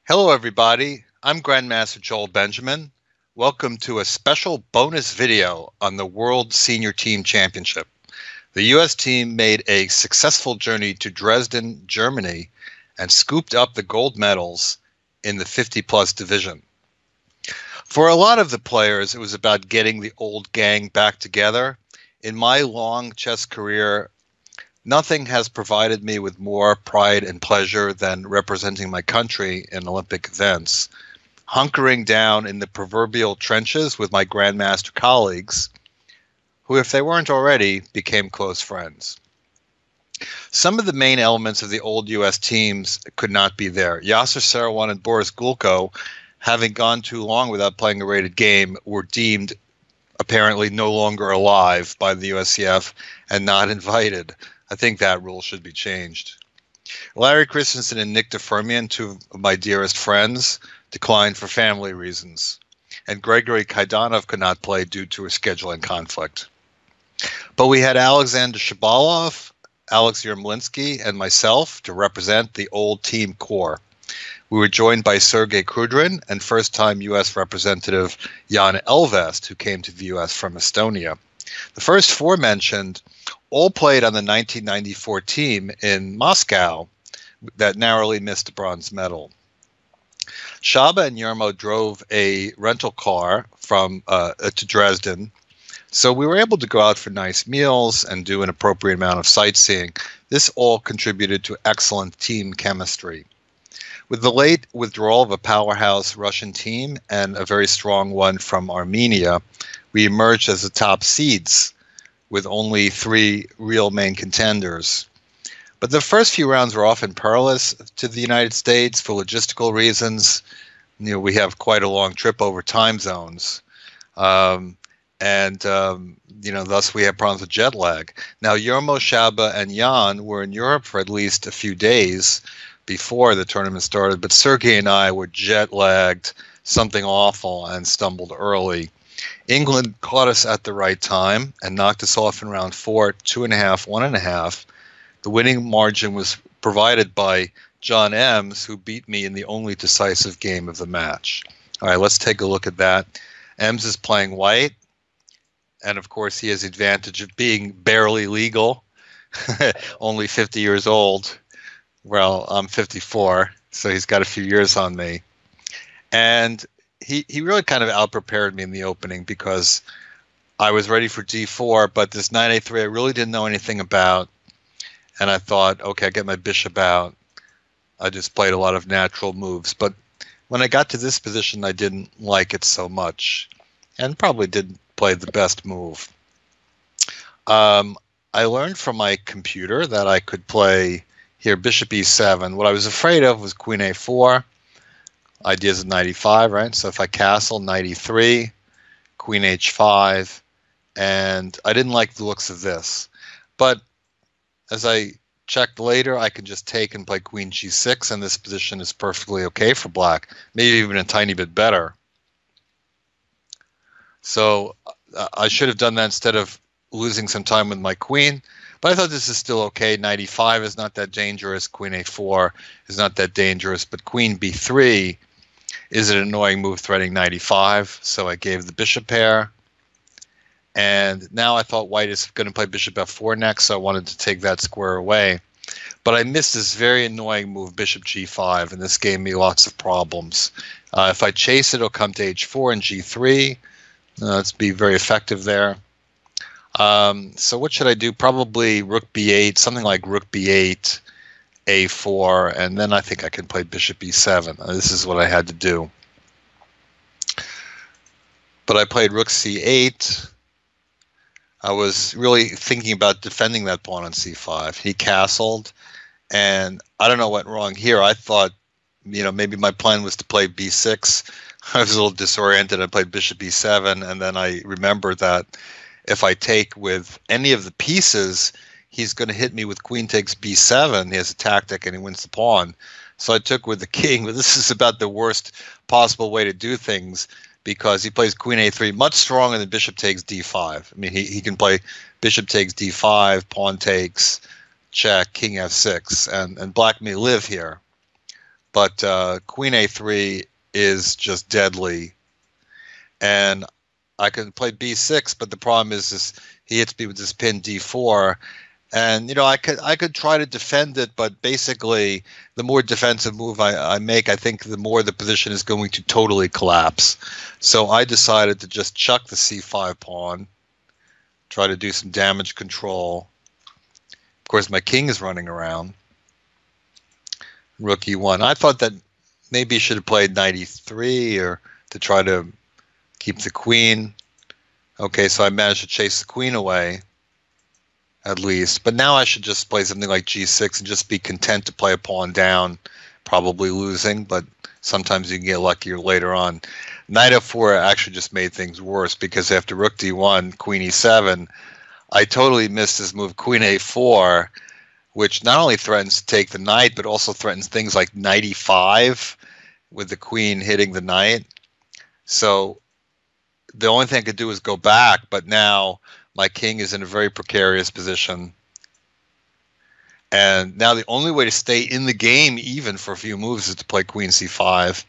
Hello, everybody. I'm Grandmaster Joel Benjamin. Welcome to a special bonus video on the World Senior Team Championship. The U.S. team made a successful journey to Dresden, Germany, and scooped up the gold medals in the 50-plus division. For a lot of the players, it was about getting the old gang back together. In my long chess career, nothing has provided me with more pride and pleasure than representing my country in Olympic events. Hunkering down in the proverbial trenches with my grandmaster colleagues, who, if they weren't already, became close friends. Some of the main elements of the old U.S. teams could not be there. Yasser Seirawan and Boris Gulko, having gone too long without playing a rated game, were deemed apparently no longer alive by the USCF and not invited. I think that rule should be changed. Larry Christensen and Nick DeFermian, two of my dearest friends, declined for family reasons. And Gregory Kaidanov could not play due to a scheduling conflict. But we had Alexander Shabalov, Alex Yermolinsky, and myself to represent the old team core. We were joined by Sergei Kudrin and first-time U.S. representative Jan Elvest, who came to the U.S. from Estonia. The first four mentioned all played on the 1994 team in Moscow that narrowly missed a bronze medal. Shaba and Yermo drove a rental car to Dresden, so we were able to go out for nice meals and do an appropriate amount of sightseeing. This all contributed to excellent team chemistry. With the late withdrawal of a powerhouse Russian team and a very strong one from Armenia, we emerged as the top seeds, with only three real main contenders. But the first few rounds were often perilous to the United States for logistical reasons. We have quite a long trip over time zones. Thus we have problems with jet lag. Now, Yermo, Shaba, and Jan were in Europe for at least a few days before the tournament started, but Sergei and I were jet lagged, something awful, and stumbled early. England caught us at the right time and knocked us off in round 4, 2.5, 1.5. The winning margin was provided by John Ems, who beat me in the only decisive game of the match. All right, let's take a look at that. Ems is playing white, and of course he has the advantage of being barely legal, only 50 years old. Well, I'm 54, so he's got a few years on me. And he really kind of out-prepared me in the opening because I was ready for d4, but this knight a3 I really didn't know anything about. And I thought, okay, I get my bishop out. I just played a lot of natural moves. But when I got to this position, I didn't like it so much and probably didn't play the best move. I learned from my computer that I could play here bishop e7. What I was afraid of was queen a4. Ideas of knight e5, right? So if I castle, knight e3, queen h5, and I didn't like the looks of this. But as I checked later, I can just take and play queen g6, and this position is perfectly okay for black, maybe even a tiny bit better. So I should have done that instead of losing some time with my queen. But I thought this is still okay. Knight e5 is not that dangerous. Queen a4 is not that dangerous. But queen b3 is an annoying move threatening knight e5. So I gave the bishop pair. And now I thought white is going to play bishop f4 next, so I wanted to take that square away. But I missed this very annoying move, bishop g5, and this gave me lots of problems. If I chase it, it'll come to h4 and g3. Let's be very effective there. So what should I do? Probably rook b8, something like rook b8, a4, and then I think I can play bishop e7. This is what I had to do. But I played rook c8. I was really thinking about defending that pawn on c5. He castled, and I don't know what went wrong here. I thought, maybe my plan was to play b6. I was a little disoriented. I played bishop e7, and then I remembered that if I take with any of the pieces, he's going to hit me with queen takes b7. He has a tactic, and he wins the pawn. So I took with the king, but this is about the worst possible way to do things because he plays queen a3 much stronger than bishop takes d5. I mean, he can play bishop takes d5, pawn takes, check, king f6, and black may live here. but queen a3 is just deadly, and I can play b6, but the problem is he hits me with this pin d4, and I could try to defend it, but basically the more defensive move I make, I think the more the position is going to totally collapse. So I decided to just chuck the c5 pawn, try to do some damage control. Of course, my king is running around. Rook e1. I thought that maybe he should have played knight e3 or to try to keep the queen. Okay, so I managed to chase the queen away, at least. But now I should just play something like g6 and just be content to play a pawn down, probably losing, but sometimes you can get luckier later on. Knight f4 actually just made things worse, because after rook d1, queen e7, I totally missed this move, queen a4, which not only threatens to take the knight, but also threatens things like knight e5 with the queen hitting the knight. So the only thing I could do is go back, but now my king is in a very precarious position. And now the only way to stay in the game, even for a few moves, is to play queen c5,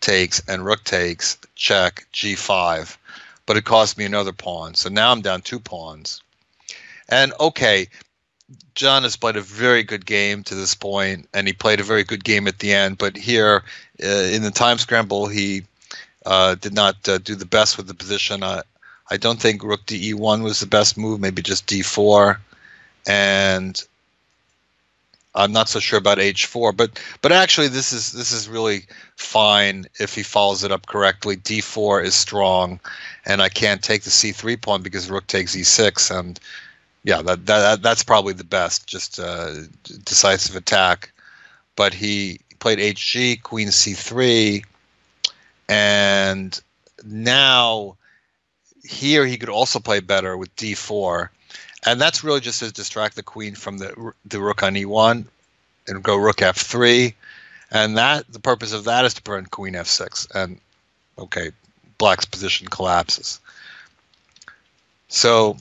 takes, and rook takes, check, g5. But it cost me another pawn. So now I'm down 2 pawns. And okay, John has played a very good game to this point, and he played a very good game at the end. But here, in the time scramble, he did not do the best with the position. I don't think rook to e1 was the best move, maybe just d4. And I'm not so sure about h4, but actually this is really fine if he follows it up correctly. d4 is strong, and I can't take the c3 pawn because rook takes e6, and yeah, that's probably the best, just decisive attack. But he played hg, queen c3, and now here he could also play better with d4. And that's really just to distract the queen from the rook on e1 and go rook f3. And the purpose of that is to prevent queen f6. And okay, black's position collapses. So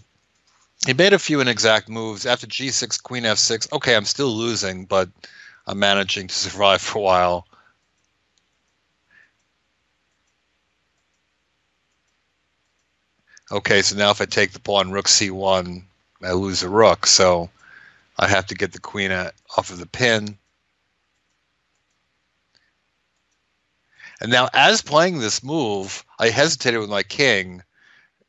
he made a few inexact moves. After g6, queen f6. Okay, I'm still losing, but I'm managing to survive for a while. Okay, so now if I take the pawn rook c1, I lose a rook, so I have to get the queen off of the pin. And now, as playing this move, I hesitated with my king,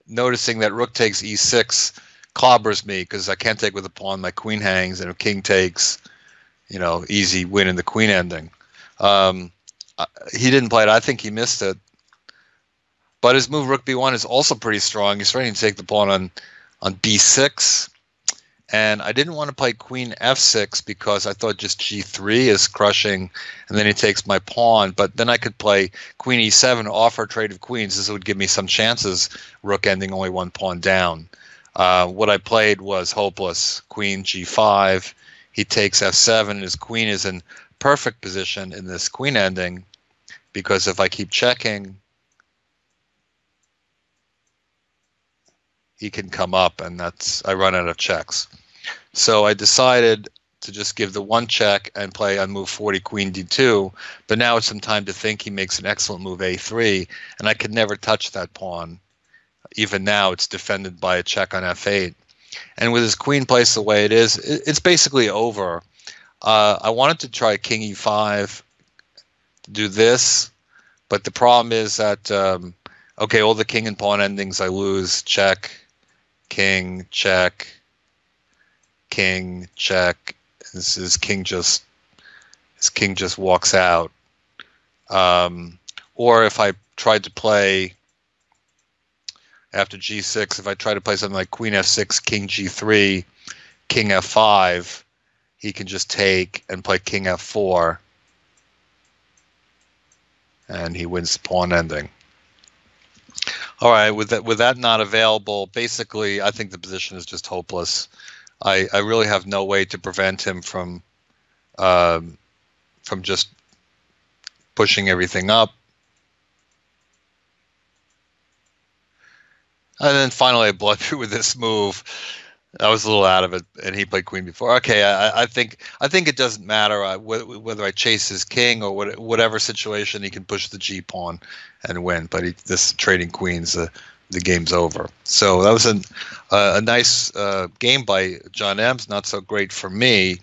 noticing that rook takes e6 clobbers me because I can't take with a pawn. My queen hangs, and if king takes, easy win in the queen ending. He didn't play it. I think he missed it. But his move rook b1 is also pretty strong. He's trying to take the pawn on b6. And I didn't want to play queen f6 because I thought just g3 is crushing, and then he takes my pawn. But then I could play queen e7, offer a trade of queens. This would give me some chances, rook ending only 1 pawn down. What I played was hopeless. Queen g5, he takes f7, and his queen is in perfect position in this queen ending, because if I keep checking, he can come up, and I run out of checks. So I decided to just give the 1 check and play on move 40, queen d2. But now it's some time to think. He makes an excellent move a3, and I could never touch that pawn. Even now, it's defended by a check on f8. And with his queen placed the way it is, it's basically over. I wanted to try king e5 to do this, but the problem is that, okay, all the king and pawn endings I lose. Check, king, check, king, check. His king just walks out. Or if I tried to play after g6, if I try to play something like queen f6, king g3, king f5, he can just take and play king f4, and he wins the pawn ending. All right, with that not available, basically, I think the position is just hopeless. I really have no way to prevent him from just pushing everything up. And then finally, I blood through with this move. I was a little out of it, and he played queen before. Okay, I think it doesn't matter whether I chase his king or whatever situation, he can push the G pawn and win. But this trading queens, the game's over. So that was a nice game by John Ems. Not so great for me,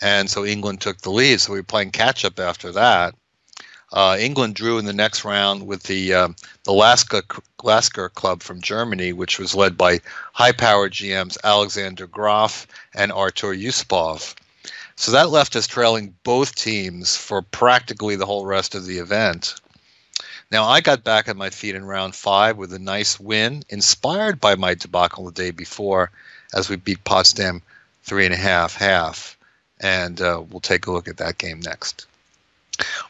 and so England took the lead. So we were playing catch up after that. England drew in the next round with the Lasker club from Germany, which was led by high-powered GMs Alexander Graf and Artur Yusupov. So that left us trailing both teams for practically the whole rest of the event. Now, I got back on my feet in round 5 with a nice win, inspired by my debacle the day before, as we beat Potsdam 3.5-half. And we'll take a look at that game next.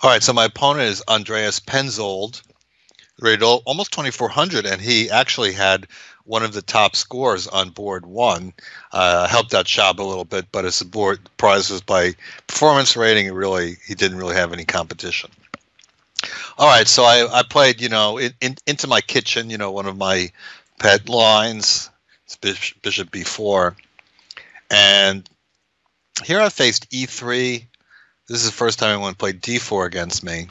All right, so my opponent is Andreas Penzold, rated almost 2,400, and he actually had one of the top scores on board 1. Helped out Shab a little bit, but as the board prize was by performance rating, he didn't really have any competition. All right, so I played, into my kitchen, one of my pet lines. It's Bishop B4, and here I faced E3. This is the first time anyone played D4 against me.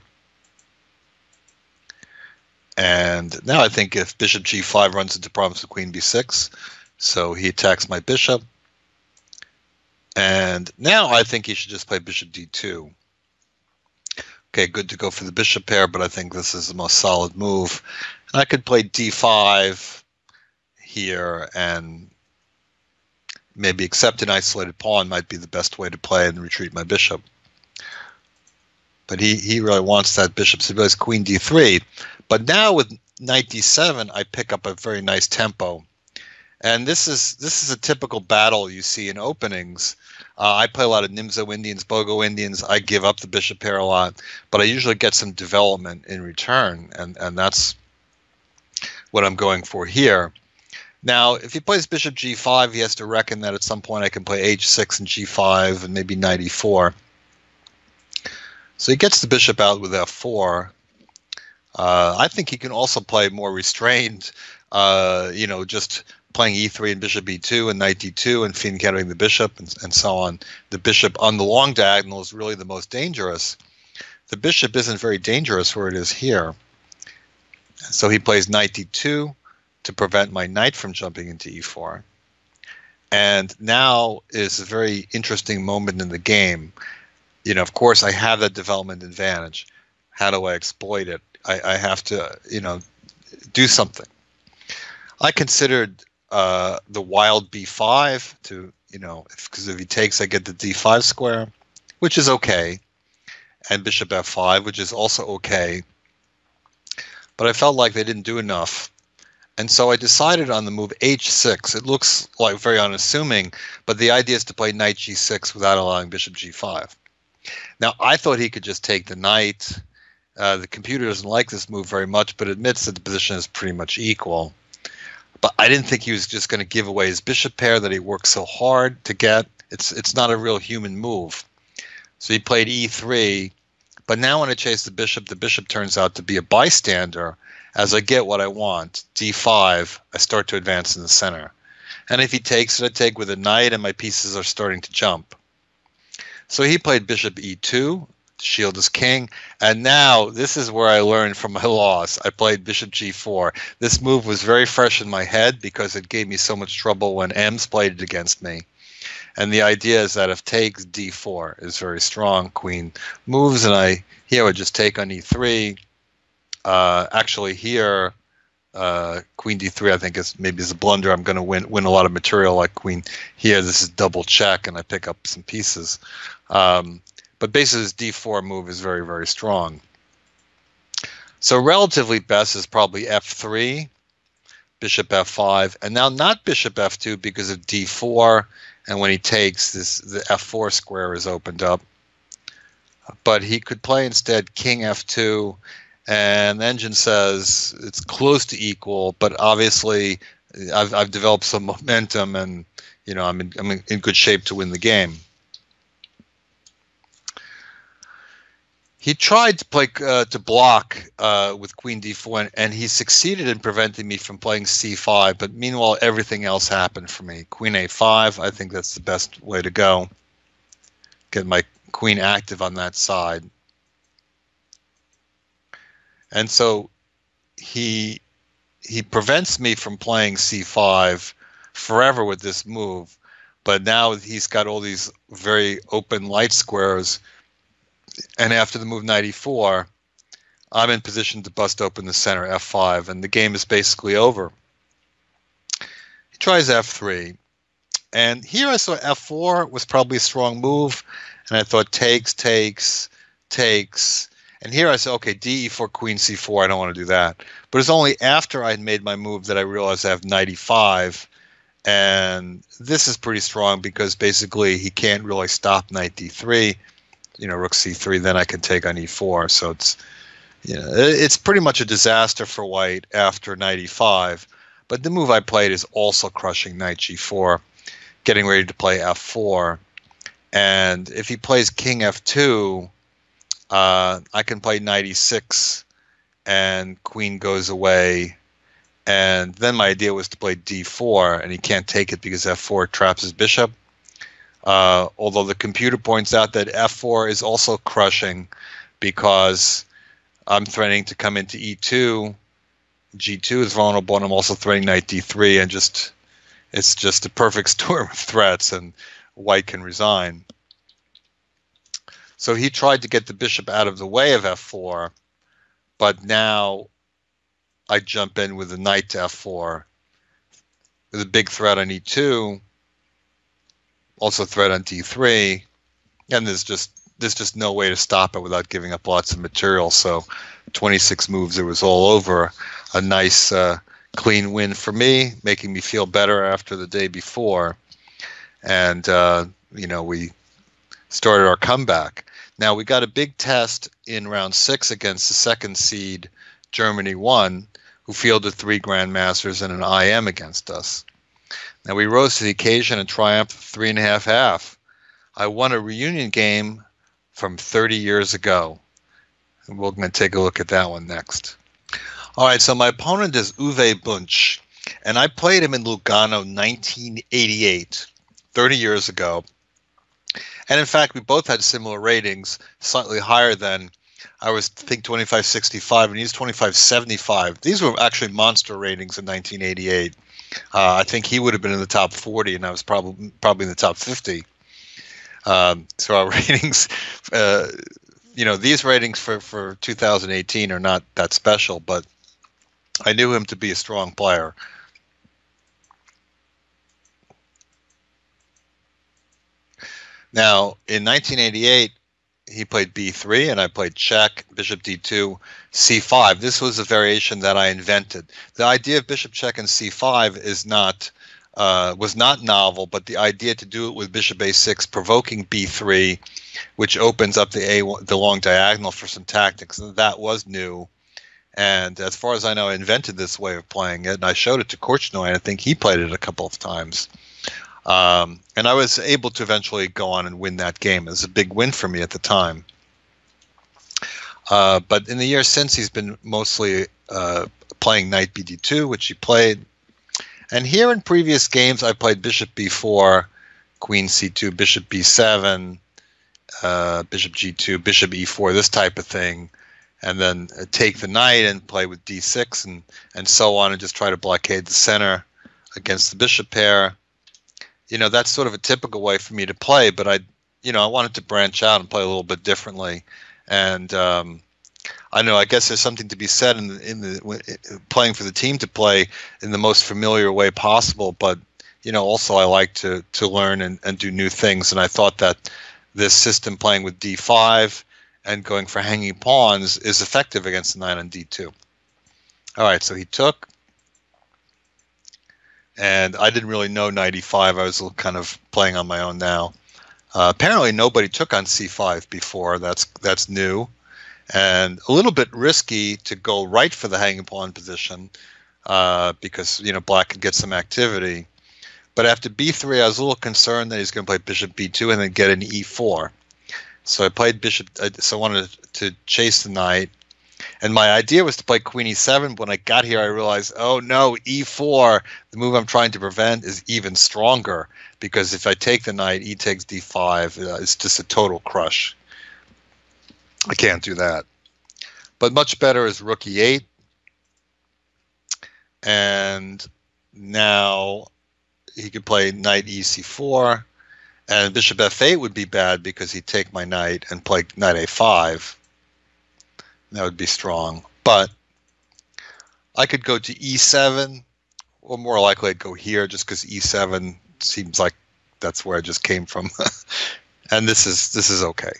And now I think if Bishop G5 runs into problems with Queen B6, so he attacks my bishop. And now I think he should just play Bishop D2. Okay, good to go for the bishop pair, but I think this is the most solid move. And I could play D5 here and maybe accept an isolated pawn might be the best way to play and retreat my bishop. But he really wants that bishop, so he plays Queen D3. But now with Knight D7, I pick up a very nice tempo. And this is a typical battle you see in openings. I play a lot of Nimzo Indians, Bogo Indians. I give up the bishop pair a lot, but I usually get some development in return, and that's what I'm going for here. Now, if he plays Bishop G5, he has to reckon that at some point I can play H6 and G5 and maybe Knight E4. So he gets the bishop out with F4. I think he can also play more restrained, just playing E3 and Bishop E2 and Knight D2 and fiend countering the bishop and so on. The bishop on the long diagonal is really the most dangerous. The bishop isn't very dangerous where it is here. So he plays Knight D2 to prevent my knight from jumping into E4. And now is a very interesting moment in the game. Of course, I have that development advantage. How do I exploit it? I have to, do something. I considered the wild B5 to, because if he takes, I get the D5 square, which is okay, and Bishop F5, which is also okay. But I felt like they didn't do enough. And so I decided on the move H6. It looks like very unassuming, but the idea is to play Knight G6 without allowing Bishop G5. Now, I thought he could just take the knight. The computer doesn't like this move very much, but admits that the position is pretty much equal. But I didn't think he was just going to give away his bishop pair that he worked so hard to get. It's not a real human move. So he played E3. But now when I chase the bishop turns out to be a bystander. As I get what I want, D5, I start to advance in the center. And if he takes it, I take with a knight, and my pieces are starting to jump. So he played Bishop E2 to shield his king. And now this is where I learned from my loss. I played Bishop G4. This move was very fresh in my head because it gave me so much trouble when Ems played it against me. And the idea is that if takes D4 is very strong, queen moves, and here I would just take on E3. Actually here, Queen D3 I think is a blunder. I'm going to win a lot of material like queen here. This is double check, and I pick up some pieces. But basically this D4 move is very, very strong. So relatively best is probably F3, Bishop F5, and now not Bishop F2 because of D4, and when he takes this, the F4 square is opened up. But he could play instead King F2, and the engine says it's close to equal, but obviously I've developed some momentum, and I'm in good shape to win the game. He tried to play to block with queen d4, and he succeeded in preventing me from playing c5. But meanwhile, everything else happened for me. Queen a5, I think that's the best way to go. Get my queen active on that side. And so he prevents me from playing c5 forever with this move. But now he's got all these very open light squares. And after the move knight e4, I'm in position to bust open the center, f5, and the game is basically over. He tries f3. And here I saw f4 was probably a strong move, and I thought takes, takes, takes. And here I said, okay, d e4, queen c4, I don't want to do that. But it's only after I had made my move that I realized I have knight e5. And this is pretty strong because basically he can't really stop knight d3. Rook c3, then I can take on e4. So it's, it's pretty much a disaster for white after knight e5. But the move I played is also crushing knight g4, getting ready to play f4. And if he plays king f2, I can play knight e6, and queen goes away. And then my idea was to play d4, and he can't take it because f4 traps his bishop. Although the computer points out that f4 is also crushing because I'm threatening to come into e2, g2 is vulnerable, and I'm also threatening knight d3, and it's just a perfect storm of threats, and white can resign. So he tried to get the bishop out of the way of f4, but now I jump in with the knight to f4 with a big threat on e2, also threat on d3, and there's just no way to stop it without giving up lots of material. So 26 moves, it was all over. A nice clean win for me, making me feel better after the day before. And we started our comeback. Now we got a big test in round 6 against the second seed Germany 1, who fielded 3 grandmasters and an IM against us. Now we rose to the occasion and triumphed 3.5. I won a reunion game from 30 years ago. And we're going to take a look at that one next. All right, so my opponent is Uwe Bunch, and I played him in Lugano 1988, 30 years ago. And in fact, we both had similar ratings, slightly higher than I was, I think, 2565, and he's 2575. These were actually monster ratings in 1988. I think he would have been in the top 40, and I was probably in the top 50. So our ratings, these ratings for 2018 are not that special, but I knew him to be a strong player. Now, in 1988, he played b3, and I played check, bishop d2, c5. This was a variation that I invented. The idea of bishop check and c5 was not novel, but the idea to do it with bishop a6, provoking b3, which opens up the long diagonal for some tactics, that was new. And as far as I know, I invented this way of playing it, and I showed it to Korchnoi, and I think he played it a couple of times. And I was able to eventually go on and win that game. It was a big win for me at the time. But in the years since, he's been mostly playing knight bd2, which he played. And here in previous games, I played bishop b4, queen c2, bishop b7, bishop g2, bishop e4, this type of thing. And then take the knight and play with d6 and so on, and just try to blockade the center against the bishop pair. That's sort of a typical way for me to play, but I wanted to branch out and play a little bit differently. And I guess there's something to be said in the playing for the team to play in the most familiar way possible. But also I like to learn and do new things. And I thought that this system, playing with d5 and going for hanging pawns, is effective against the knight on d2. All right, so he took. And I didn't really know knight e5. I was kind of playing on my own now. Apparently nobody took on c5 before. That's new. And a little bit risky to go right for the hanging pawn position because, black could get some activity. But after b3, I was a little concerned that he's going to play bishop b2 and then get an e4. So I played bishop. So I wanted to chase the knight. And my idea was to play queen e7. But when I got here, I realized, oh no, e4, the move I'm trying to prevent, is even stronger. Because if I take the knight, e takes d5, it's just a total crush. I can't do that. But much better is rook e8. And now he could play knight ec4. And bishop f8 would be bad because he'd take my knight and play knight a5. That would be strong. But I could go to e7, or more likely I'd go here just because e7 seems like that's where I just came from. And this is okay.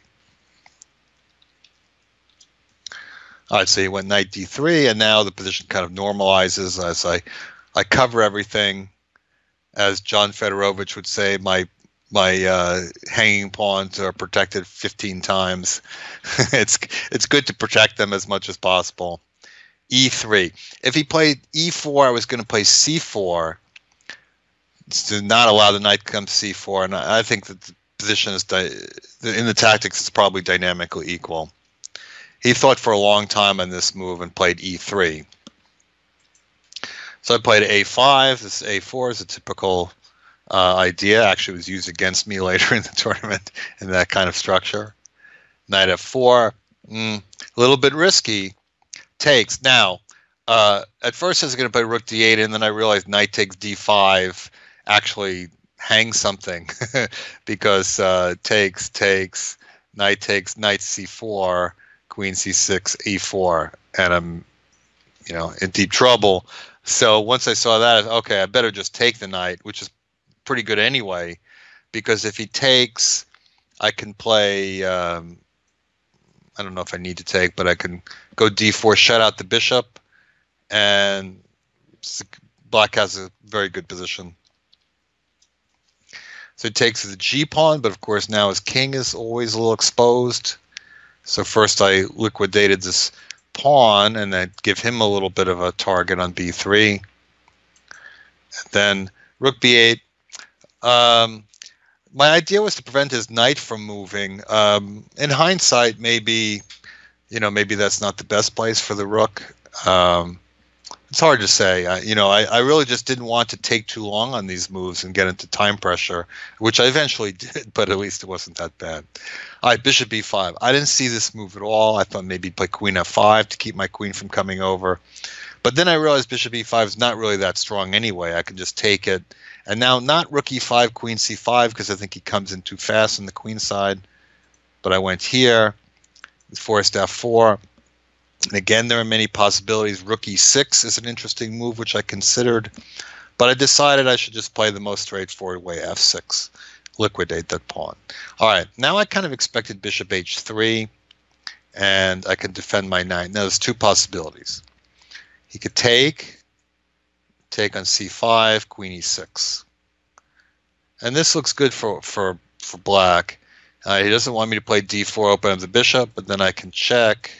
All right, so he went knight d3, and now the position kind of normalizes as I cover everything. As John Fedorovich would say, my hanging pawns are protected 15 times. It's good to protect them as much as possible. E3. If he played e4, I was going to play c4 to not allow the knight to come to c4, and I think that the position is in the tactics is probably dynamically equal. He thought for a long time on this move and played e3. So I played a5. This a4 is a typical idea. Actually, it was used against me later in the tournament in that kind of structure. Knight f4, a little bit risky. Takes. Now, at first I was going to play rook d8, and then I realized knight takes d5 actually hangs something because takes, knight takes, knight c4, queen c6, e4, and I'm, in deep trouble. So once I saw that, okay, I better just take the knight, which is pretty good anyway, because if he takes, I can play, I don't know if I need to take, but I can go d4, shut out the bishop, and black has a very good position. So he takes the g-pawn, but of course now his king is always a little exposed. So first I liquidated this pawn, and I give him a little bit of a target on b3. And then rook b8. My idea was to prevent his knight from moving. In hindsight, maybe that's not the best place for the rook. It's hard to say. I really just didn't want to take too long on these moves and get into time pressure, which I eventually did, but at least it wasn't that bad. All right, bishop b5. I didn't see this move at all. I thought maybe play queen f5 to keep my queen from coming over. But then I realized bishop e5 is not really that strong anyway. I can just take it. And now not rook e5, queen c5, because I think he comes in too fast on the queen side. But I went here, forced f4. And again, there are many possibilities. Rook e6 is an interesting move, which I considered. But I decided I should just play the most straightforward way, f6. Liquidate that pawn. All right, now I kind of expected bishop h3, and I can defend my knight. Now there's two possibilities. He could take on c5, queen e6. And this looks good for black. He doesn't want me to play d4, open up the bishop, but then I can check,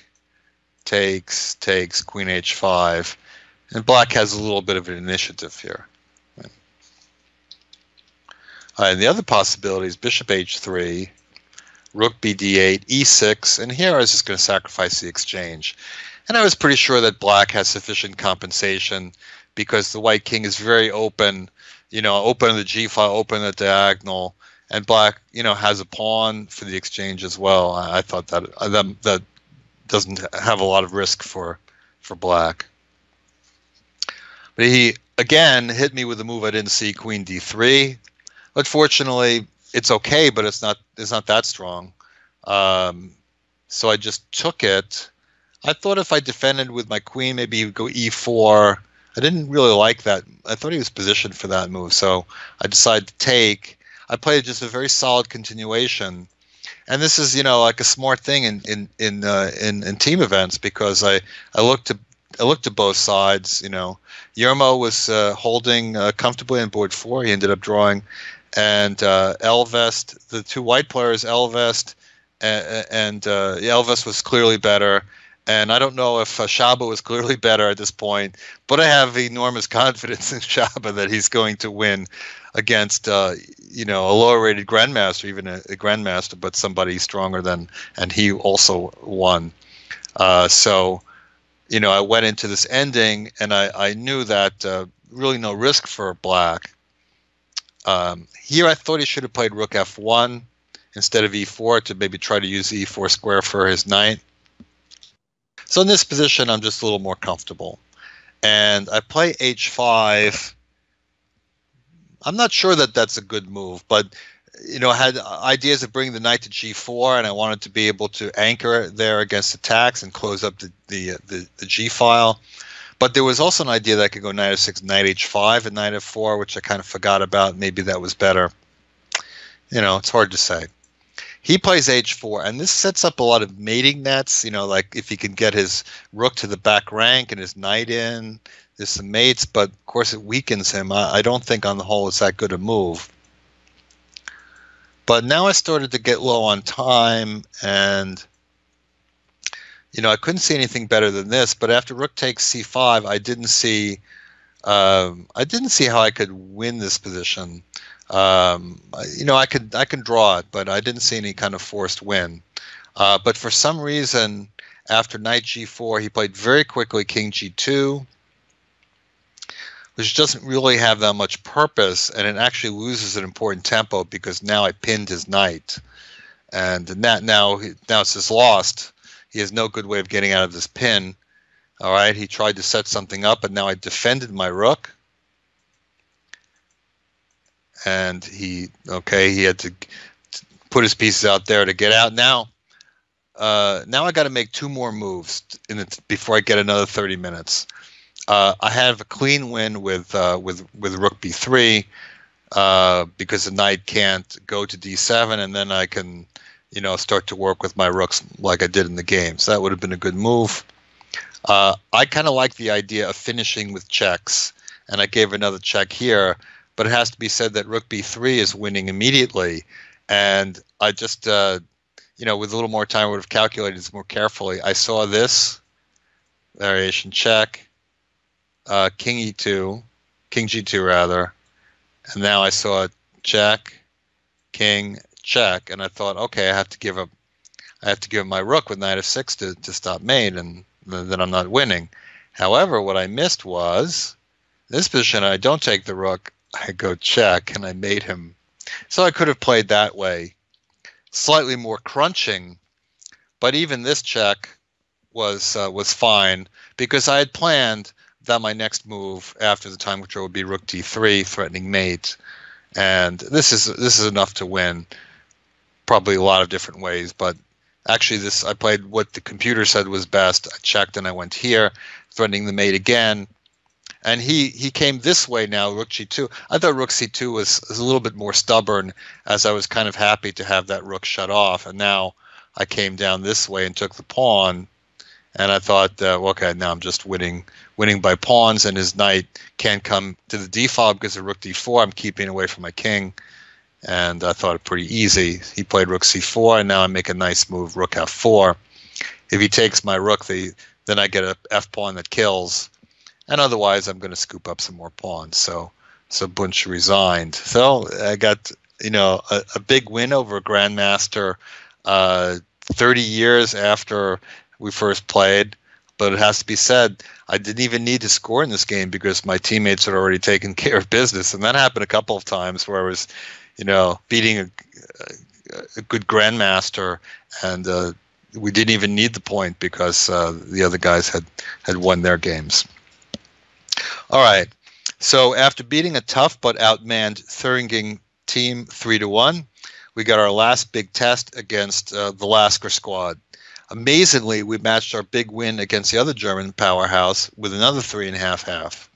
takes, queen h5. And black has a little bit of an initiative here. And the other possibility is bishop h3, rook bd8, e6, and here I was just going to sacrifice the exchange. And I was pretty sure that black has sufficient compensation because the white king is very open, open the g file, open the diagonal, and black, has a pawn for the exchange as well. I thought that doesn't have a lot of risk for black. But he again hit me with a move I didn't see, queen d3. Unfortunately, it's okay, but it's not that strong. So I just took it. I thought if I defended with my queen, maybe he would go e4. I didn't really like that. I thought he was positioned for that move, so I decided to take. I played just a very solid continuation, and this is like a smart thing in team events because I looked to both sides. Yermo was holding comfortably on board 4. He ended up drawing, and Elvest, the two white players, Elvest and Elvest was clearly better. And I don't know if Shaba was clearly better at this point, but I have enormous confidence in Shaba that he's going to win. against a lower rated grandmaster, even a grandmaster, but somebody stronger than, and he also won. So I went into this ending, and I knew that really no risk for black. Here I thought he should have played rook f1 instead of e4 to maybe try to use the e4 square for his knight. So in this position, I'm just a little more comfortable. And I play h5. I'm not sure that that's a good move, but I had ideas of bringing the knight to g4, and I wanted to be able to anchor there against attacks and close up the g file. But there was also an idea that I could go knight f6, knight h5, and knight f4, which I kind of forgot about. Maybe that was better. It's hard to say. He plays h4, and this sets up a lot of mating nets. Like if he can get his rook to the back rank and his knight in, there's some mates, but of course it weakens him. I don't think on the whole it's that good a move. But now I started to get low on time, and I couldn't see anything better than this. But after rook takes c5, I didn't see how I could win this position. I can draw it, but I didn't see any kind of forced win. But for some reason, after knight g4, he played very quickly king g2, which doesn't really have that much purpose, and it actually loses an important tempo because now I pinned his knight, and now it's just lost. He has no good way of getting out of this pin. All right, he tried to set something up, and now I defended my rook. And he had to put his pieces out there to get out. Now I got to make two more moves before I get another 30 minutes. I have a clean win with rook b3 because the knight can't go to d7, and then I can start to work with my rooks like I did in the game. So that would have been a good move. I kind of like the idea of finishing with checks, and I gave another check here. But it has to be said that rook b3 is winning immediately, and I just, with a little more time, I would have calculated this more carefully. I saw this variation check, king e2, king g2 rather, and now I saw check, king, check, and I thought, okay, I have to give my rook with knight f6 to stop mate, and then I'm not winning. However, what I missed was this position. I don't take the rook. I go check, and I made him. So I could have played that way, slightly more crunching, but even this check was fine because I had planned that my next move after the time control would be rook d3, threatening mate, and this is enough to win. Probably a lot of different ways, but actually I played what the computer said was best. I checked, and I went here, threatening the mate again. And he came this way now, rook g2. I thought rook c2 was a little bit more stubborn, as I was kind of happy to have that rook shut off. And now I came down this way and took the pawn. And I thought, okay, now I'm just winning by pawns, and his knight can't come to the d file because of rook d4. I'm keeping away from my king. And I thought it pretty easy. He played rook c4, and now I make a nice move, rook f4. If he takes my rook, then I get a f pawn that kills. And otherwise, I'm going to scoop up some more pawns. So Bunch resigned. So I got a big win over a grandmaster 30 years after we first played. But it has to be said, I didn't even need to score in this game because my teammates had already taken care of business. And that happened a couple of times where I was, beating a good grandmaster, and we didn't even need the point because the other guys had won their games. All right, so after beating a tough but outmanned Thuringen team 3-1, we got our last big test against the Lasker squad. Amazingly, we matched our big win against the other German powerhouse with another 3.5-half.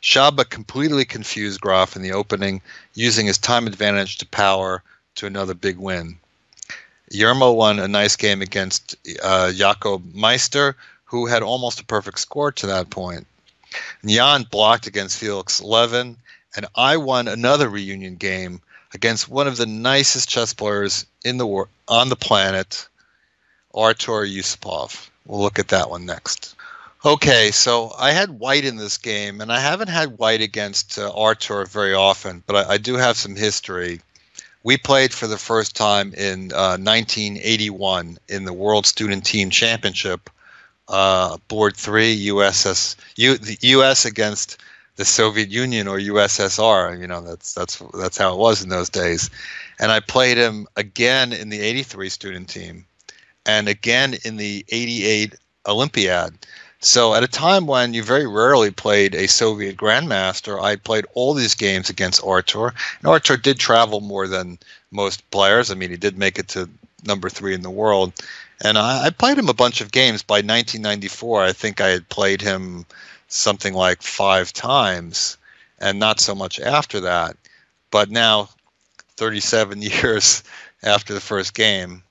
Schabe completely confused Graf in the opening, using his time advantage to power to another big win. Yermo won a nice game against Jakob Meister, who had almost a perfect score to that point. Jan blocked against Felix Levin, and I won another reunion game against one of the nicest chess players on the planet, Artur Yusupov. We'll look at that one next. Okay, so I had white in this game, and I haven't had white against Artur very often, but I do have some history. We played for the first time in 1981 in the World Student Team Championship, Board 3, the U.S. against the Soviet Union or USSR. You know, that's how it was in those days. And I played him again in the '83 student team, and again in the '88 Olympiad. So at a time when you very rarely played a Soviet grandmaster, I played all these games against Artur. And Artur did travel more than most players. I mean, he did make it to number 3 in the world. And I played him a bunch of games. By 1994, I think I had played him something like 5 times, and not so much after that. But now, 37 years after the first game,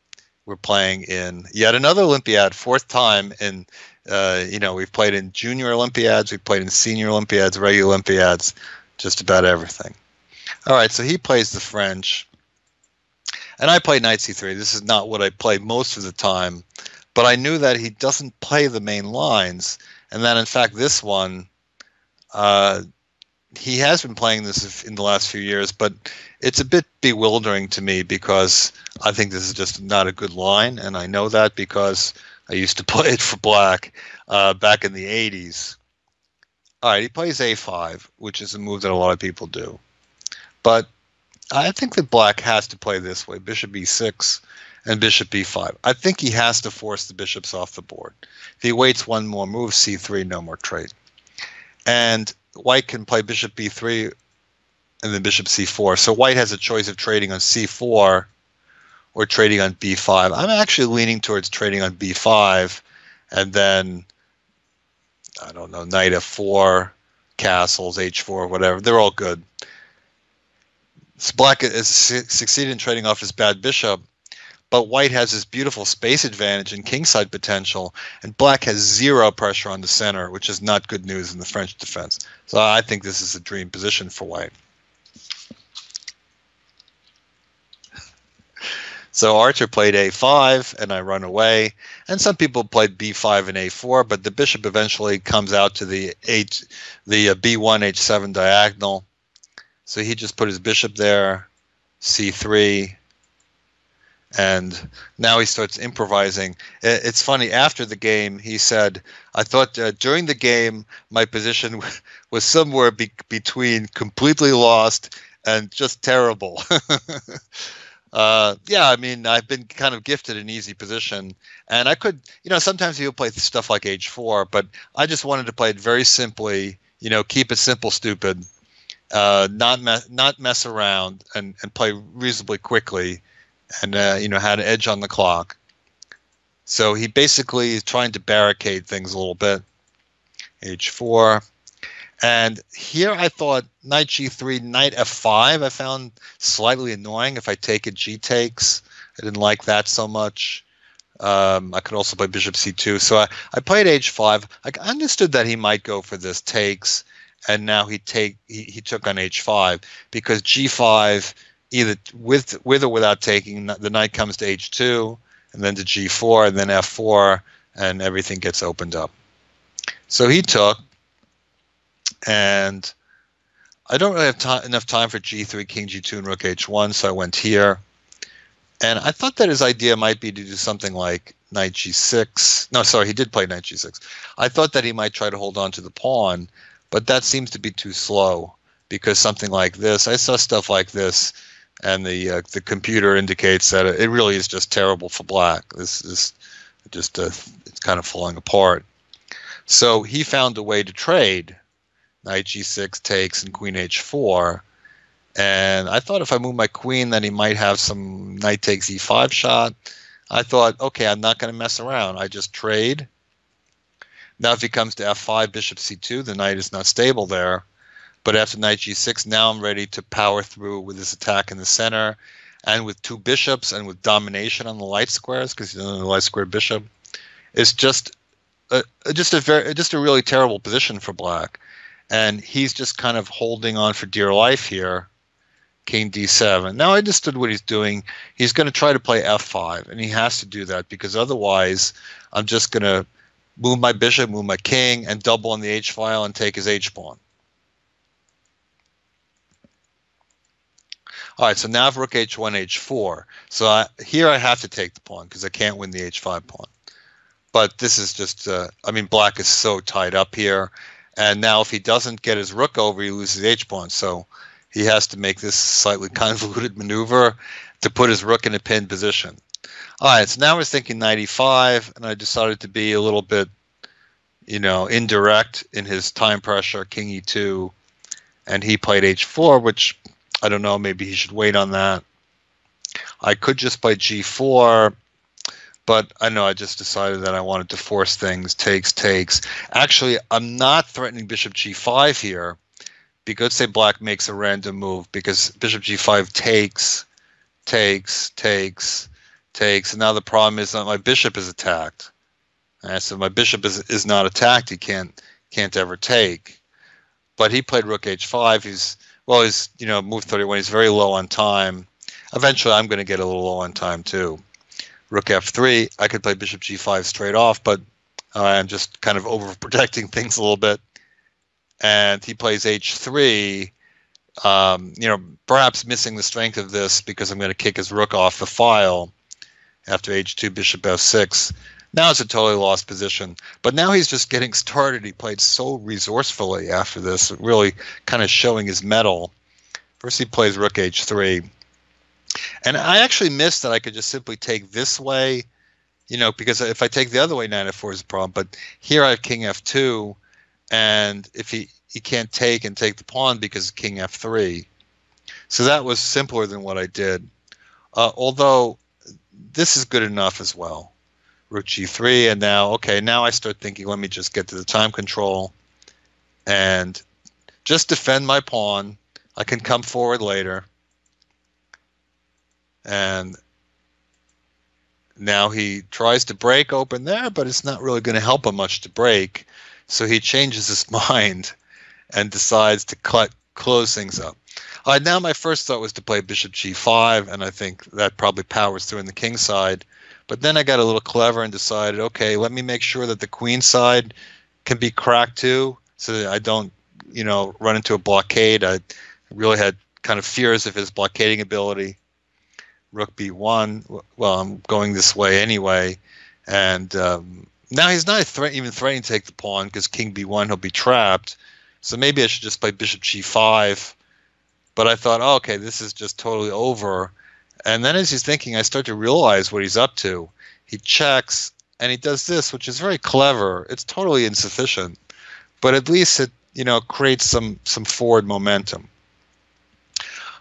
we're playing in yet another Olympiad, 4th time. And we've played in junior Olympiads, we've played in senior Olympiads, regular Olympiads, just about everything. All right, so he plays the French, and I play knight c3. This is not what I play most of the time, but I knew that he doesn't play the main lines, and that in fact this one, he has been playing this in the last few years, but it's a bit bewildering to me because I think this is just not a good line, and I know that because I used to play it for black back in the 80s. All right, he plays a5, which is a move that a lot of people do. But I think that black has to play this way, bishop e6 and bishop b5. I think he has to force the bishops off the board. If he waits one more move, c3, no more trade. And white can play bishop b3 and then bishop c4. So white has a choice of trading on c4 or trading on b5. I'm actually leaning towards trading on b5, and then, I don't know, knight f4, castles, h4, whatever. They're all good. So black has succeeded in trading off his bad bishop, but white has this beautiful space advantage and kingside potential, and black has zero pressure on the center, which is not good news in the French defense. So I think this is a dream position for white. So Artur played a5, and I run away. And some people played b5 and a4, but the bishop eventually comes out to the b1, h7 diagonal. So he just put his bishop there, c3, and now he starts improvising. It's funny, after the game, he said, I thought during the game, my position was somewhere between completely lost and just terrible. Yeah, I mean, I've been kind of gifted an easy position, and I could, sometimes you'll play stuff like h4, but I just wanted to play it very simply, keep it simple, stupid, not mess around, and play reasonably quickly, and had an edge on the clock. So he basically is trying to barricade things a little bit. h4. And here I thought knight g3, knight f5 I found slightly annoying. If I take it, g takes. I didn't like that so much. I could also play bishop c2. So I played h5. I understood that he might go for this takes, and now he took on h5 because g5, either with or without taking, the knight comes to h2 and then to g4 and then f4, and everything gets opened up. So he took. And I don't really have enough time for g3, king g2, and rook h1, so I went here. And I thought that his idea might be to do something like knight g6. No, sorry, he did play knight g6. I thought that he might try to hold on to the pawn, but that seems to be too slow, because something like this, I saw stuff like this, and the computer indicates that it really is just terrible for black. This is just it's kind of falling apart. So he found a way to trade. Knight g6 takes and queen h4, and I thought if I move my queen, then he might have some knight takes e5 shot. I thought, okay, I'm not going to mess around. I just trade. Now if he comes to f5, bishop c2, the knight is not stable there. But after knight g6, now I'm ready to power through with this attack in the center, and with 2 bishops and with domination on the light squares, because he's on the light square bishop. It's just a really terrible position for black. And he's just kind of holding on for dear life here. King d7. Now I understood what he's doing. He's going to try to play f5, and he has to do that because otherwise I'm just going to move my bishop, move my king, and double on the h-file and take his h-pawn. All right, so now I have rook h1, h4. So here I have to take the pawn because I can't win the h5 pawn. But this is just, I mean, black is so tied up here. And now if he doesn't get his rook over, he loses h-pawn. So he has to make this slightly convoluted maneuver to put his rook in a pinned position. All right, so now we're thinking knight e5, and I decided to be a little bit, indirect in his time pressure, king e2, and he played h4, which I don't know, maybe he should wait on that. I could just play g4, but I know I just decided that I wanted to force things, takes. Actually, I'm not threatening bishop g5 here, because say black makes a random move, because bishop g5 takes, and now the problem is that my bishop is attacked. So my bishop is not attacked. He can't ever take. But he played rook h5. He's move 31. He's very low on time. Eventually, I'm going to get a little low on time too. Rook f3. I could play bishop g5 straight off, but I'm just kind of overprotecting things a little bit. And he plays h3. Perhaps missing the strength of this because I'm going to kick his rook off the file after h2, bishop f6. Now it's a totally lost position. But now he's just getting started. He played so resourcefully after this, really kind of showing his mettle. First he plays rook h3. And I actually missed that I could just simply take this way, because if I take the other way, knight f4 is a problem. But here I have king f2, and if he can't take and take the pawn because king f3. So that was simpler than what I did. Although this is good enough as well. Rook g3, and now I start thinking, let me just get to the time control and just defend my pawn. I can come forward later. And now he tries to break open there, but it's not really going to help him much to break. So he changes his mind and decides to close things up. Now my first thought was to play bishop g5, and I think that probably powers through in the king side. But then I got a little clever and decided, okay, let me make sure that the queen side can be cracked too, so that I don't, run into a blockade. I really had kind of fears of his blockading ability. Rook b1. Well, I'm going this way anyway, and now he's not even threatening to take the pawn because king b1, he'll be trapped. So maybe I should just play bishop g5. But I thought, oh, okay, this is just totally over. And then as he's thinking, I start to realize what he's up to. He checks, and he does this, which is very clever. It's totally insufficient, but at least it, creates some forward momentum.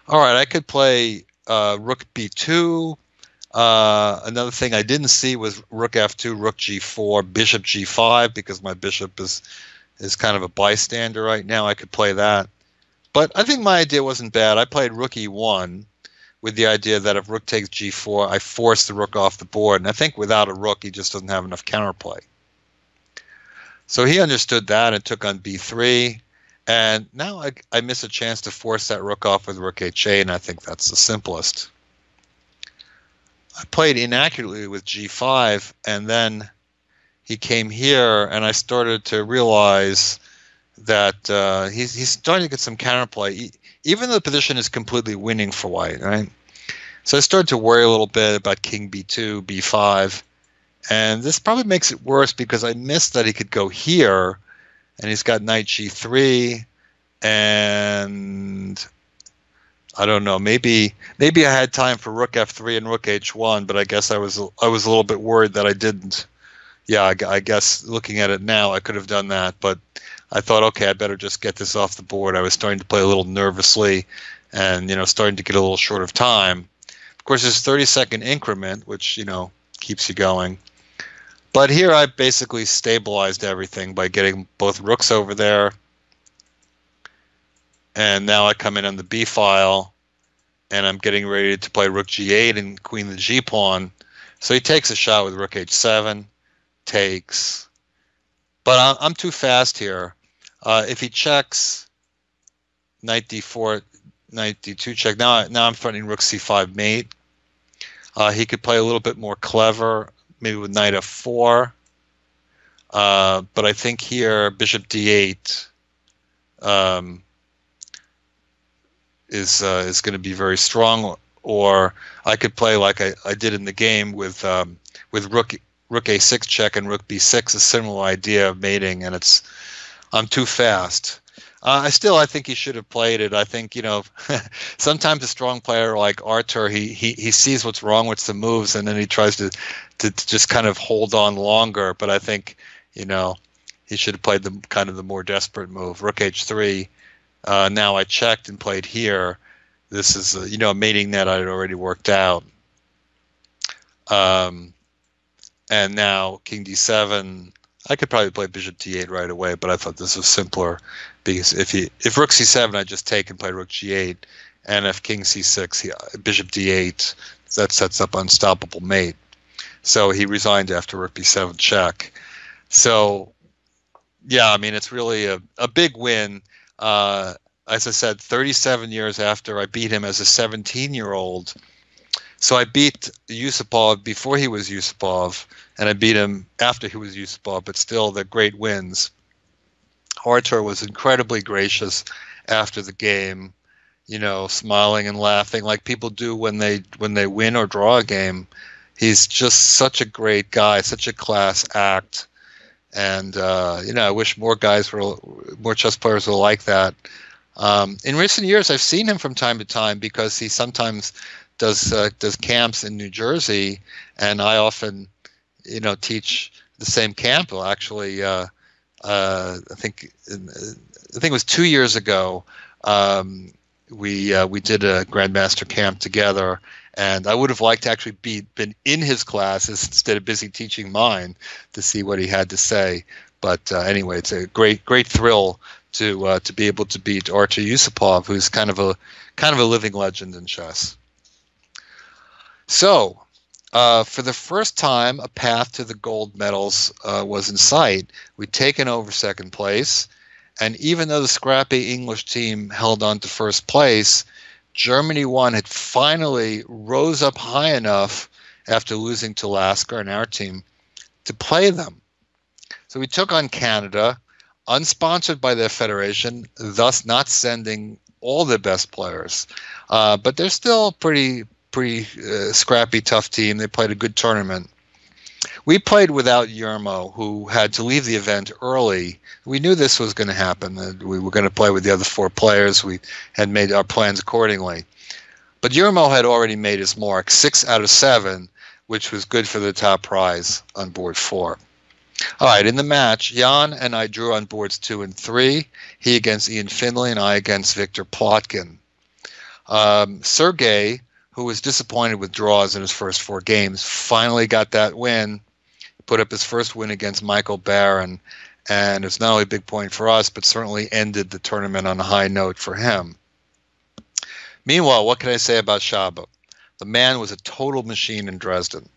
All right, I could play rook b2. Another thing I didn't see was rook f2, rook g4, bishop g5, because my bishop is kind of a bystander right now. I could play that. But I think my idea wasn't bad. I played rook e1 with the idea that if rook takes g4, I force the rook off the board. And I think without a rook, he just doesn't have enough counterplay. So he understood that and took on b3. And now I miss a chance to force that rook off with rook h8, and I think that's the simplest. I played inaccurately with g5, and then he came here, and I started to realize that he's starting to get some counterplay, even though the position is completely winning for white, right? So I started to worry a little bit about king b2, b5, and this probably makes it worse because I missed that he could go here, and he's got knight g3, and I don't know, maybe I had time for rook f3 and rook h1, but I guess I was a little bit worried that I didn't. Yeah, I guess looking at it now, I could have done that, but I thought, okay, I better just get this off the board. I was starting to play a little nervously and, starting to get a little short of time. Of course, there's 30-second increment, which, keeps you going. But here I basically stabilized everything by getting both rooks over there. And now I come in on the b file, and I'm getting ready to play rook g8 and queen the g pawn. So he takes a shot with rook h7, takes. But I'm too fast here. If he checks, knight d4, knight d2 check. Now I'm threatening rook c5 mate. He could play a little bit more clever, maybe with knight f4. But I think here bishop d8 is going to be very strong. Or I could play like I did in the game with rook a6 check and rook b6, a similar idea of mating, and I'm too fast. I think he should have played it. I think, sometimes a strong player like Artur, he sees what's wrong with the moves, and then he tries to just kind of hold on longer. But I think, he should have played the more desperate move, rook h3. Now I checked and played here. This is a mating net I had already worked out. And now king d7. I could probably play bishop d8 right away, but I thought this was simpler, because if rook c7, I just take and play rook g8, and if king c6, bishop d8, that sets up unstoppable mate. So he resigned after rook b7 check. So yeah, I mean, it's really a big win. As I said, 37 years after I beat him as a 17-year-old. So I beat Yusupov before he was Yusupov, and I beat him after he was Yusupov, but still they're great wins. Artur was incredibly gracious after the game, smiling and laughing like people do when they win or draw a game. He's just such a great guy, such a class act. And, I wish more chess players were like that. In recent years, I've seen him from time to time because he sometimes does camps in New Jersey, and I often, teach the same camp. Well, actually, I think it was 2 years ago. We did a Grandmaster camp together, and I would have liked to actually been in his classes instead of busy teaching mine to see what he had to say. But anyway, it's a great thrill to be able to beat Artur Yusupov, who's kind of a living legend in chess. So, for the first time, a path to the gold medals was in sight. We'd taken over second place, and even though the scrappy English team held on to first place, Germany 1 had finally rose up high enough after losing to Lasker and our team to play them. So we took on Canada, unsponsored by their federation, thus not sending all the best players. But they're still pretty scrappy, tough team. They played a good tournament. We played without Yermo, who had to leave the event early. We knew this was going to happen. We were going to play with the other 4 players. We had made our plans accordingly. But Yermo had already made his mark, 6 out of 7, which was good for the top prize on board 4. All right, in the match, Jan and I drew on boards 2 and 3. He against Ian Finley and I against Victor Plotkin. Sergey, who was disappointed with draws in his first 4 games, finally got that win, put up his first win against Michael Barron, and it's not only a big point for us, but certainly ended the tournament on a high note for him. Meanwhile, what can I say about Szabo? The man was a total machine in Dresden.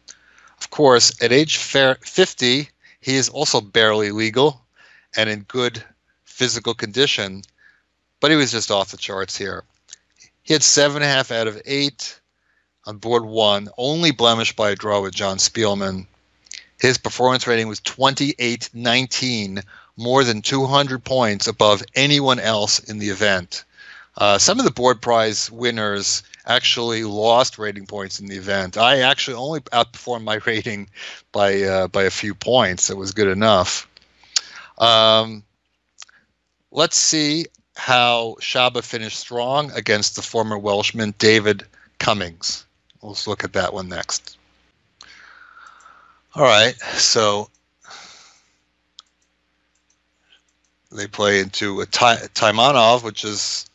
Of course, at age 50, he is also barely legal and in good physical condition, but he was just off the charts here. He had 7.5 out of 8 on board 1, only blemished by a draw with John Spielman. His performance rating was 28-19, more than 200 points above anyone else in the event. Some of the board prize winners actually lost rating points in the event. I actually only outperformed my rating by a few points. It was good enough. Let's see how Szabo finished strong against the former Welshman David Cummings. Let's look at that one next. All right, so they play into a Taimanov, which is,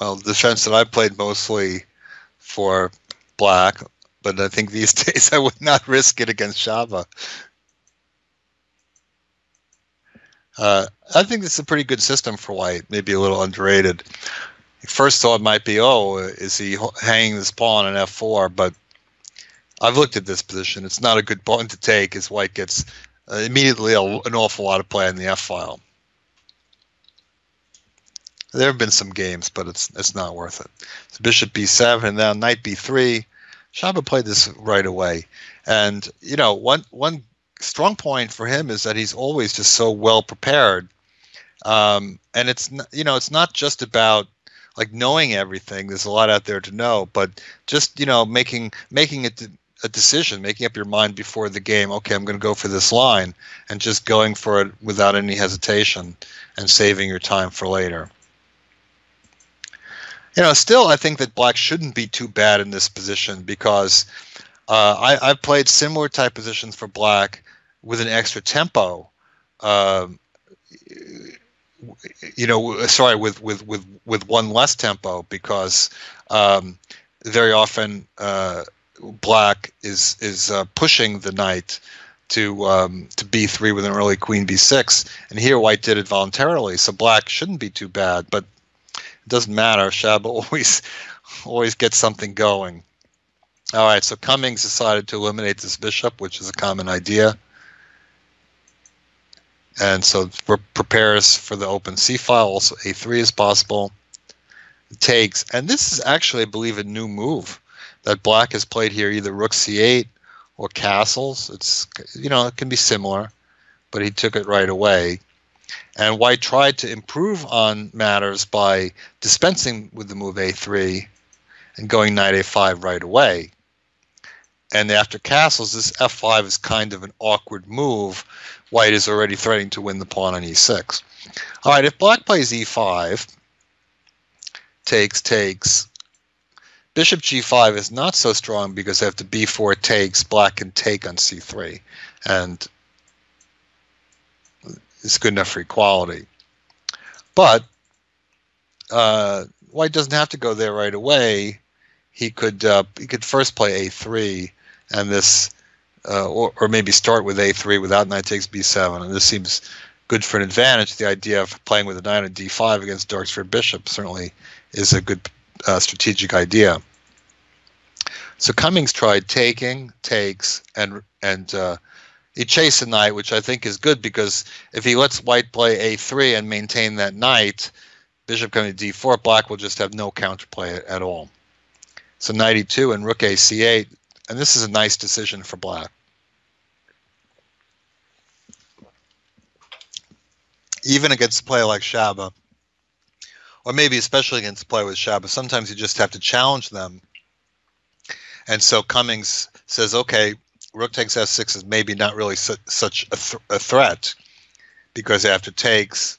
well, the defense that I played mostly for black, but I think these days I would not risk it against Szabo. I think this is a pretty good system for white, maybe a little underrated. First thought might be, oh, is he hanging this pawn on f4? But I've looked at this position. It's not a good pawn to take, as white gets immediately an awful lot of play in the f-file. There have been some games, but it's not worth it. So bishop b7, and now knight b3. Szabo played this right away. And, you know, one strong point for him is that he's always just so well prepared. And it's it's not just about like knowing everything. There's a lot out there to know, but just making it a decision, making up your mind before the game. Okay, I'm going to go for this line, and just going for it without any hesitation, and saving your time for later. Still, I think that black shouldn't be too bad in this position because I've played similar type positions for black with an extra tempo. Sorry, with one less tempo, because very often black is pushing the knight to b3 with an early queen b6, and here white did it voluntarily, so black shouldn't be too bad, but it doesn't matter. Shaba always gets something going. All right, so Cummings decided to eliminate this bishop, which is a common idea. And so prepares for the open c file. Also a3 is possible. Takes, and this is actually, I believe, a new move that black has played here, either rook c8 or castles. It's, it can be similar, but he took it right away. And white tried to improve on matters by dispensing with the move a3 and going knight a5 right away. And after castles, this f5 is kind of an awkward move. White is already threatening to win the pawn on e6. All right, if black plays e5, takes, bishop g5 is not so strong because after b4 takes, black can take on c3, and it's good enough for equality. But white doesn't have to go there right away. He could first play a3, and this, or maybe start with a3 without knight takes b7, and this seems good for an advantage. The idea of playing with a knight on d5 against darks for a bishop certainly is a good strategic idea. So Cummings tried taking, takes, and he chased a knight, which I think is good, because if he lets white play a3 and maintain that knight, bishop coming to d4, black will just have no counterplay at all. So knight e2 and rook a c8, and this is a nice decision for black. Even against a player like Shaba, or maybe especially against a player with Shaba, sometimes you just have to challenge them. And so Cummings says, okay, rook takes f6 is maybe not really such a threat, because after takes,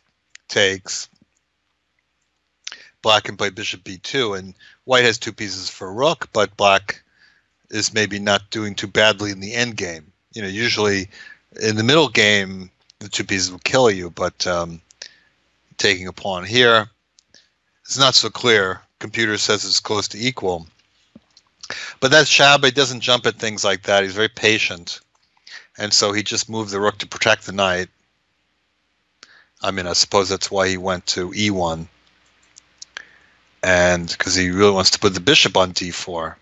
black can play bishop b2, and white has two pieces for rook, but black is maybe not doing too badly in the end game. Usually in the middle game, the two pieces will kill you, but taking a pawn here, it's not so clear. Computer says it's close to equal. But that's Shaba. He doesn't jump at things like that. He's very patient. And so he just moved the rook to protect the knight. I mean, I suppose that's why he went to e1. And because he really wants to put the bishop on d4.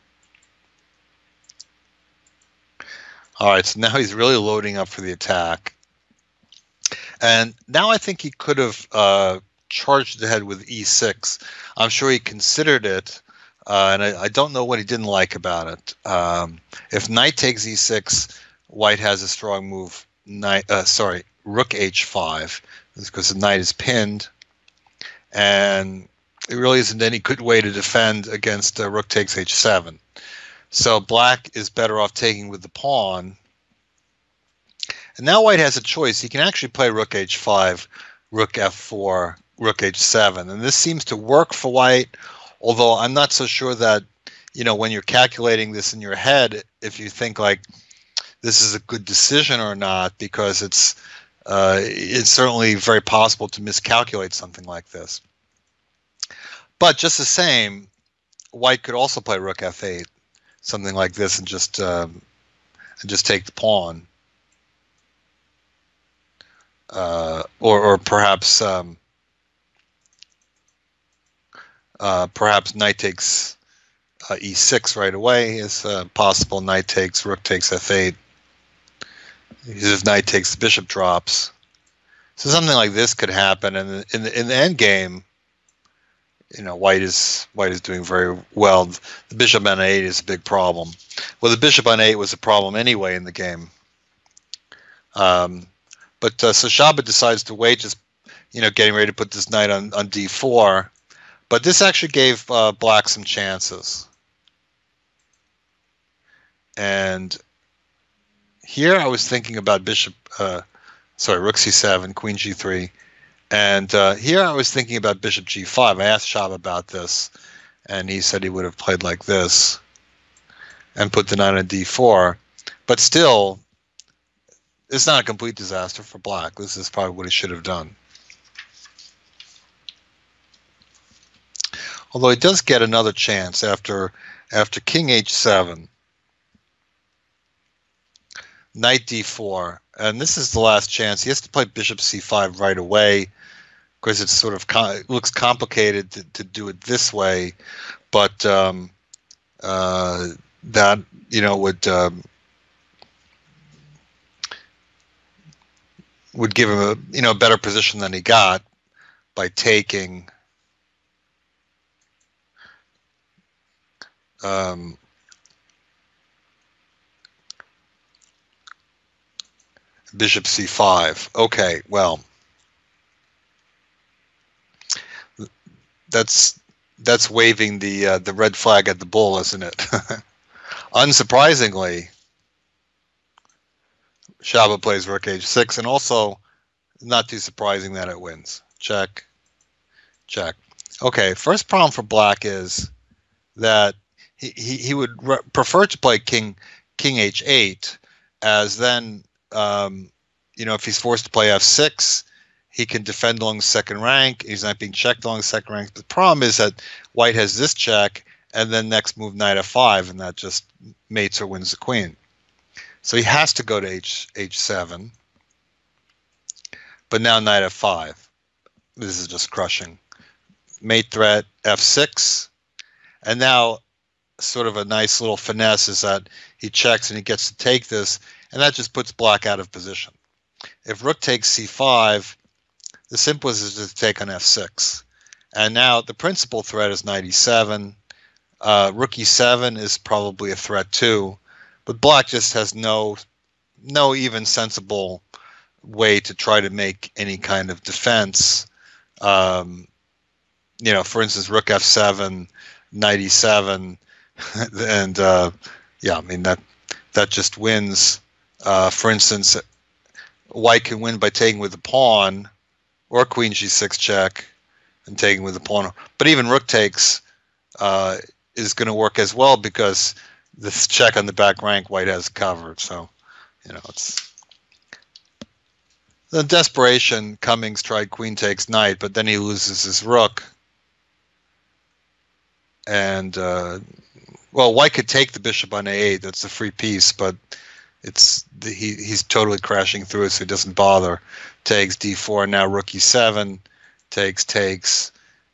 All right, so now he's really loading up for the attack. And now I think he could have charged ahead with e6. I'm sure he considered it. And I don't know what he didn't like about it. If knight takes e6, white has a strong move. Rook h5, because the knight is pinned, and it really isn't any good way to defend against rook takes h7. So black is better off taking with the pawn. And now white has a choice. He can actually play rook h5, rook f4, rook h7, and this seems to work for white. Although I'm not so sure that, when you're calculating this in your head, if you think like this is a good decision or not, because it's certainly very possible to miscalculate something like this. But just the same, white could also play rook f8, something like this, and just take the pawn, or perhaps. Perhaps knight takes e6 right away is possible. Knight takes, rook takes f8. If knight takes, the bishop drops. So something like this could happen, and in the end game, white is doing very well. The bishop on 8 is a big problem. Well, the bishop on 8 was a problem anyway in the game. Um, so Shaba decides to wait, just getting ready to put this knight on d4. But this actually gave black some chances. And here I was thinking about rook c7, queen g3. And here I was thinking about bishop g5. I asked Shab about this, and he said he would have played like this and put the knight on d4. But still, it's not a complete disaster for black. This is probably what he should have done. Although he does get another chance after king h7, knight d4, and this is the last chance. He has to play bishop c5 right away because it's sort of it looks complicated to do it this way, but that would give him a better position than he got by taking bishop c5. Okay, well, that's waving the red flag at the bull, isn't it? Unsurprisingly, Shaba plays rook h6, and also not too surprising that it wins. Check, check. Okay, first problem for black is that he would prefer to play king h8, as then if he's forced to play f6, he can defend along the second rank. He's not being checked along the second rank. The problem is that white has this check, and then next move knight f5, and that just mates or wins the queen. So he has to go to h7, but now knight f5. This is just crushing. Mate threat f6, and now sort of a nice little finesse is that he checks and he gets to take this, and that just puts black out of position. If rook takes c5, the simplest is to take on f6. And now the principal threat is knight e7. Rook e7 is probably a threat too, but black just has no even sensible way to try to make any kind of defense. For instance, rook f7, knight e7, and yeah, I mean that just wins. For instance, white can win by taking with the pawn, or queen g6 check and taking with the pawn. But even rook takes is going to work as well, because this check on the back rank white has covered. So, it's the desperation. Cummings tried queen takes knight, but then he loses his rook. And well, white could take the bishop on a8. That's a free piece, but he's totally crashing through it, so he doesn't bother. Takes d4, now rook e7, takes,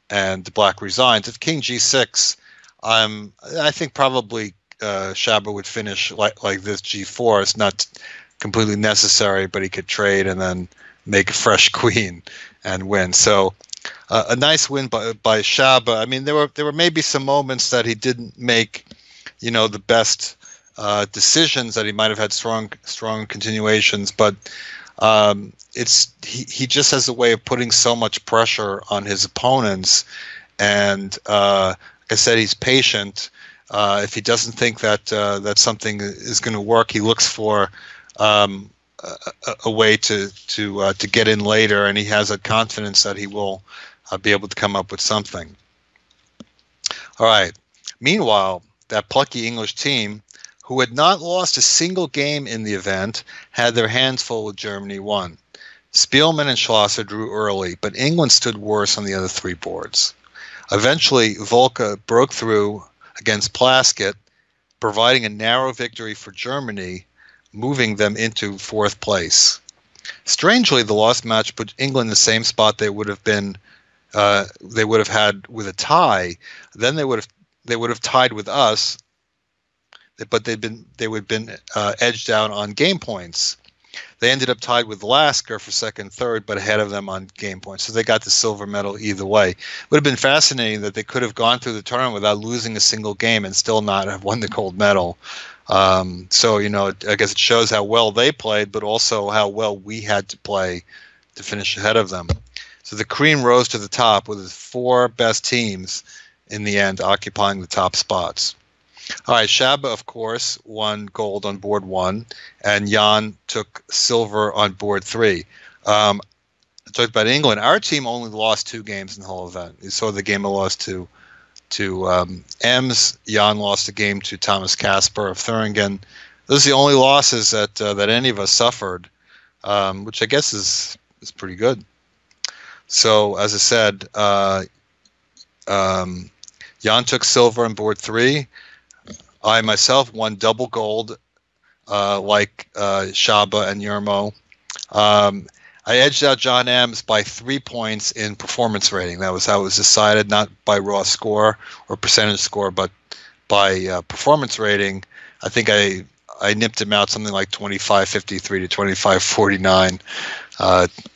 and the black resigns. If king g6, I think probably Shaba would finish like this, g4. It's not completely necessary, but he could trade and then make a fresh queen and win. So a nice win by Shaba. I mean, there were maybe some moments that he didn't make, the best decisions, that he might have had strong continuations, but he just has a way of putting so much pressure on his opponents, and like I said, he's patient. If he doesn't think that something is going to work, he looks for a way to get in later, and he has a confidence that he will be able to come up with something. All right. Meanwhile, that plucky English team, who had not lost a single game in the event, had their hands full with Germany won. Spielmann and Schlosser drew early, but England stood worse on the other three boards. Eventually, Volka broke through against Plaskett, providing a narrow victory for Germany, moving them into fourth place. Strangely, the lost match put England in the same spot they would have had with a tie. Then they would have tied with us, but they would have been edged out on game points. They ended up tied with Alaska for second and third, but ahead of them on game points. So they got the silver medal either way. It would have been fascinating that they could have gone through the tournament without losing a single game and still not have won the gold medal. So, I guess it shows how well they played, but also how well we had to play to finish ahead of them. So the cream rose to the top with the 4 best teams in the end occupying the top spots. All right, Shaba, of course, won gold on board 1, and Jan took silver on board 3. I talked about England. Our team only lost 2 games in the whole event. You saw the game I lost to Ems. Jan lost a game to Thomas Kasper of Thuringen. Those are the only losses that any of us suffered, which I guess is pretty good. So, as I said, Jan took silver on board 3. I myself won double gold, like Shaba and Yermo. I edged out John Ems by 3 points in performance rating. That was how it was decided, not by raw score or percentage score, but by performance rating. I think I nipped him out something like 25-53 to 25-49.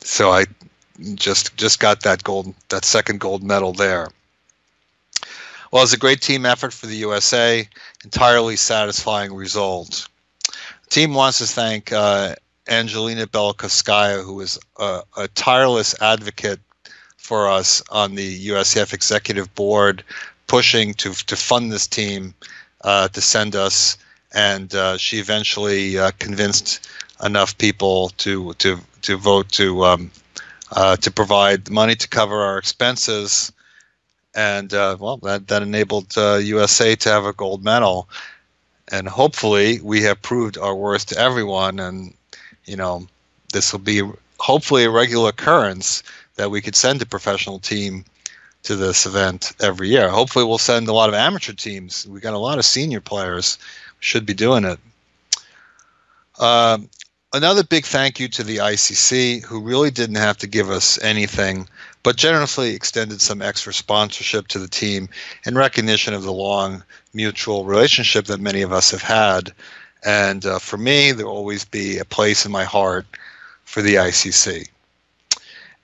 So I just got that second gold medal there. Well, it was a great team effort for the USA. Entirely satisfying result. The team wants to thank Angelina Belkovskaya, who is a tireless advocate for us on the USCF executive board, pushing to fund this team, to send us, and she eventually convinced enough people to vote to provide money to cover our expenses. And, that enabled USA to have a gold medal. And hopefully we have proved our worth to everyone. And, this will be hopefully a regular occurrence that we could send a professional team to this event every year. Hopefully we'll send a lot of amateur teams. We got a lot of senior players. We should be doing it. Another big thank you to the ICC, who really didn't have to give us anything, but generously extended some extra sponsorship to the team in recognition of the long mutual relationship that many of us have had. And for me, there will always be a place in my heart for the ICC.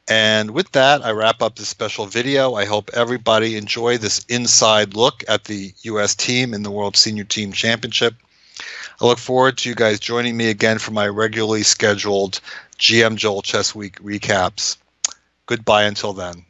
And with that, I wrap up this special video. I hope everybody enjoyed this inside look at the U.S. team in the World Senior Team Championship. I look forward to you guys joining me again for my regularly scheduled GM Joel Chess Week recaps. Goodbye until then.